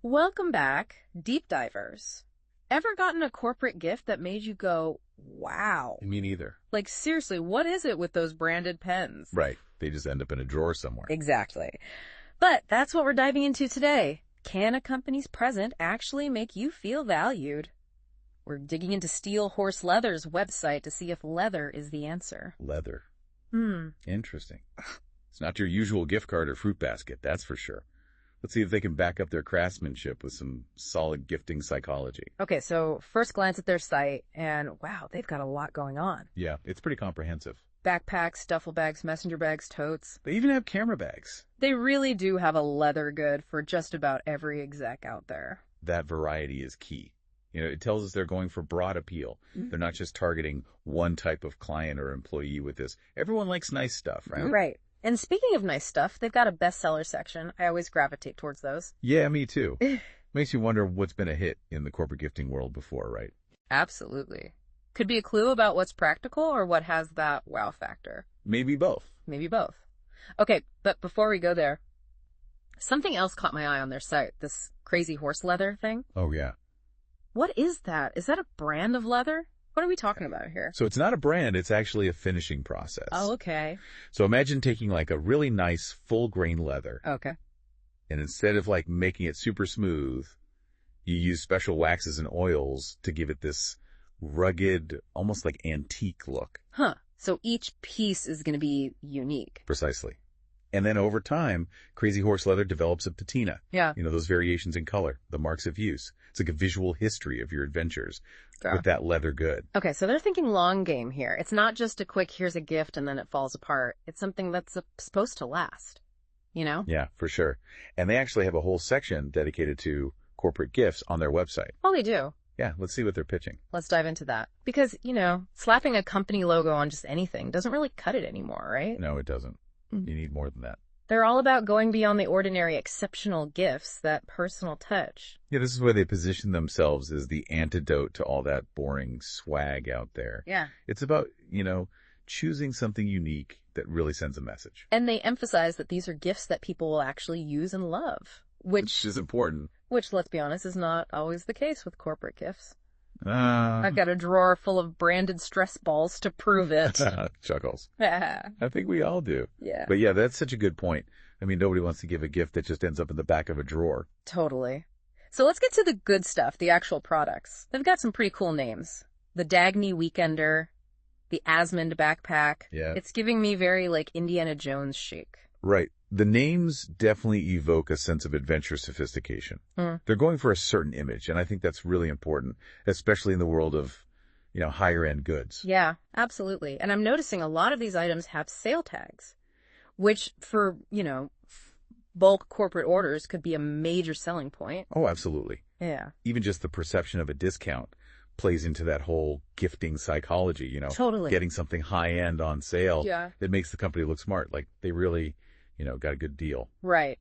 Welcome back, deep divers. Ever gotten a corporate gift that made you go, wow? Me neither. Like, seriously, what is it with those branded pens? Right. They just end up in a drawer somewhere. Exactly. But that's what we're diving into today. Can a company's present actually make you feel valued? We're digging into Steel Horse Leather's website to see if leather is the answer. Leather. Hmm. Interesting. It's not your usual gift card or fruit basket, that's for sure. Let's see if they can back up their craftsmanship with some solid gifting psychology. Okay, so first glance at their site, and wow, they've got a lot going on. Yeah, it's pretty comprehensive. Backpacks, duffel bags, messenger bags, totes. They even have camera bags. They really do have a leather good for just about every exec out there. That variety is key. It tells us they're going for broad appeal. They're not just targeting one type of client or employee with this. Everyone likes nice stuff, right? Right. And speaking of nice stuff, they've got a bestseller section. I always gravitate towards those. Yeah, me too. Makes you wonder what's been a hit in the corporate gifting world before, right? Absolutely. Could be a clue about what's practical or what has that wow factor. Maybe both. Maybe both. Okay, but before we go there, something else caught my eye on their site, this crazy horse leather thing. Oh, yeah. What is that? Is that a brand of leather? What are we talking about here? So it's not a brand, it's actually a finishing process. Oh, okay. So imagine taking like a really nice full grain leather, Okay. and instead of like making it super smooth, you use special waxes and oils to give it this rugged, almost like antique look. Huh. So each piece is going to be unique. Precisely. And then over time, Crazy Horse Leather develops a patina. Yeah. Those variations in color, the marks of use. It's like a visual history of your adventures Yeah. with that leather good. Okay, so they're thinking long game here. It's not just a quick, here's a gift, and then it falls apart. It's something that's supposed to last, you know? Yeah, for sure. And they actually have a whole section dedicated to corporate gifts on their website. Oh, they do. Yeah, let's see what they're pitching. Let's dive into that. Because, slapping a company logo on just anything doesn't really cut it anymore, right? No, it doesn't. You need more than that. They're all about going beyond the ordinary exceptional gifts, that personal touch. Yeah, this is where they position themselves as the antidote to all that boring swag out there. Yeah. It's about, choosing something unique that really sends a message. And they emphasize that these are gifts that people will actually use and love, which is important. Which, let's be honest, is not always the case with corporate gifts. Uh, I've got a drawer full of branded stress balls to prove it. Chuckles. Yeah. I think we all do. But yeah, that's such a good point. I mean, nobody wants to give a gift that just ends up in the back of a drawer. Totally. So let's get to the good stuff, the actual products. They've got some pretty cool names. The Dagny Weekender, the Asmund backpack. Yeah. It's giving me very, Indiana Jones chic. Right. The names definitely evoke a sense of adventure sophistication. They're going for a certain image, and I think that's really important, especially in the world of, higher-end goods. Yeah, absolutely. And I'm noticing a lot of these items have sale tags, which for, bulk corporate orders could be a major selling point. Oh, absolutely. Yeah. Even just the perception of a discount plays into that whole gifting psychology, Totally. Getting something high-end on sale. Yeah. That makes the company look smart, like they really, got a good deal. Right.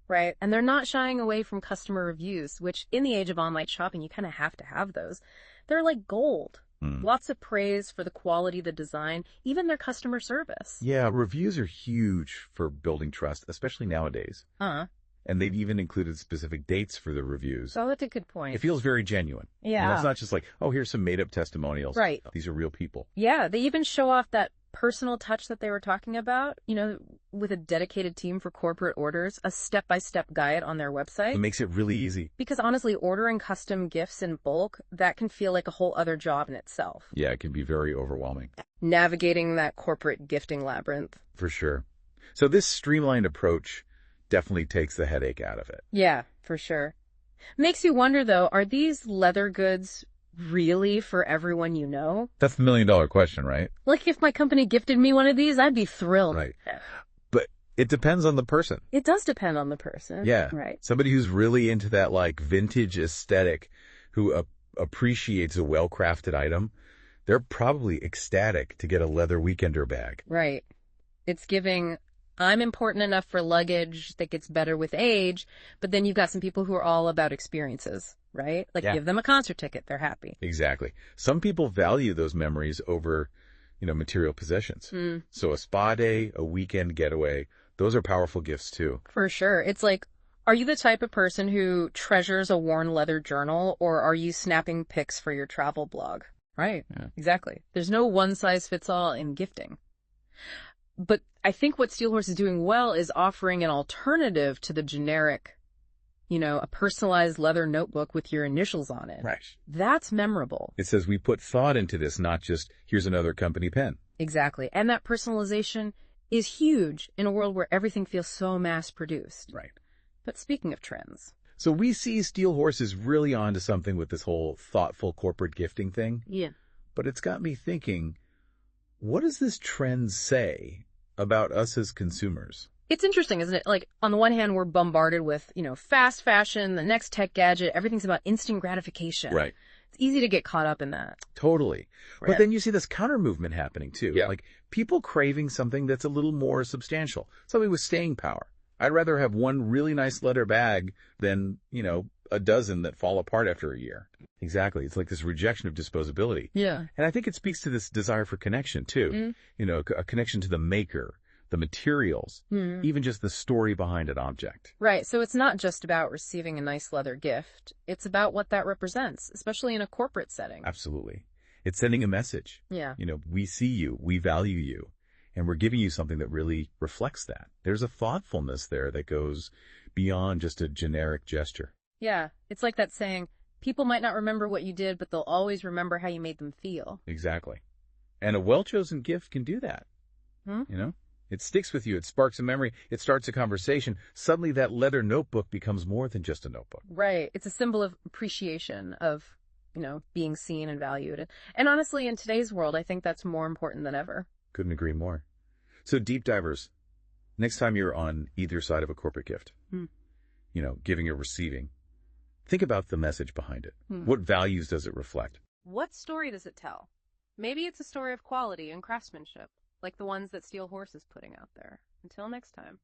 Right. And they're not shying away from customer reviews, which in the age of online shopping, you kind of have to have those. They're like gold. Lots of praise for the quality, the design, even their customer service. Yeah, reviews are huge for building trust, especially nowadays. And they've even included specific dates for the reviews. Oh, that's a good point. It feels very genuine. Yeah. It's not just like, oh, here's some made-up testimonials. Right. These are real people. Yeah, they even show off that personal touch that they were talking about, with a dedicated team for corporate orders, a step-by-step guide on their website. It makes it really easy. Because honestly, ordering custom gifts in bulk, that can feel like a whole other job in itself. Yeah, it can be very overwhelming. Navigating that corporate gifting labyrinth. For sure. So this streamlined approach definitely takes the headache out of it. Yeah, for sure. Makes you wonder, though, are these leather goods really for everyone you know? That's the million-dollar question, right? Like, if my company gifted me one of these, I'd be thrilled. Right. But it depends on the person. It does depend on the person. Yeah. Right. Somebody who's really into that, vintage aesthetic, who appreciates a well-crafted item, they're probably ecstatic to get a leather weekender bag. Right. It's giving, I'm important enough for luggage that gets better with age, but then you've got some people who are all about experiences, right? Give them a concert ticket, they're happy. Exactly. Some people value those memories over, material possessions. So a spa day, a weekend getaway, those are powerful gifts too. For sure. It's like, Are you the type of person who treasures a worn leather journal, or are you snapping pics for your travel blog? Right. Yeah. Exactly. There's no one size fits all in gifting. But I think what Steelhorse is doing well is offering an alternative to the generic, a personalized leather notebook with your initials on it. Right. That's memorable. It says we put thought into this, not just here's another company pen. Exactly. And that personalization is huge in a world where everything feels so mass-produced. Right. But speaking of trends. So we see Steelhorse is really onto something with this whole thoughtful corporate gifting thing. Yeah. But it's got me thinking, what does this trend say about us as consumers? It's interesting, isn't it? Like, on the one hand, we're bombarded with, fast fashion, the next tech gadget, everything's about instant gratification. Right. It's easy to get caught up in that. Totally. Right. But then you see this counter movement happening too. Yeah. Like people craving something that's a little more substantial, something with staying power. I'd rather have one really nice leather bag than, a dozen that fall apart after a year. Exactly. It's like this rejection of disposability. Yeah. And I think it speaks to this desire for connection too. A connection to the maker, the materials, even just the story behind an object. Right. So it's not just about receiving a nice leather gift. It's about what that represents, especially in a corporate setting. Absolutely. It's sending a message. Yeah. We see you, we value you, and we're giving you something that really reflects that. There's a thoughtfulness there that goes beyond just a generic gesture. Yeah. It's like that saying, people might not remember what you did, but they'll always remember how you made them feel. Exactly. And a well-chosen gift can do that. It sticks with you. It sparks a memory. It starts a conversation. Suddenly that leather notebook becomes more than just a notebook. Right. It's a symbol of appreciation, of, being seen and valued. And honestly, in today's world, I think that's more important than ever. Couldn't agree more. So deep divers, next time you're on either side of a corporate gift, giving or receiving, think about the message behind it. What values does it reflect? What story does it tell? Maybe it's a story of quality and craftsmanship, like the ones that Steelhorse is putting out there. Until next time.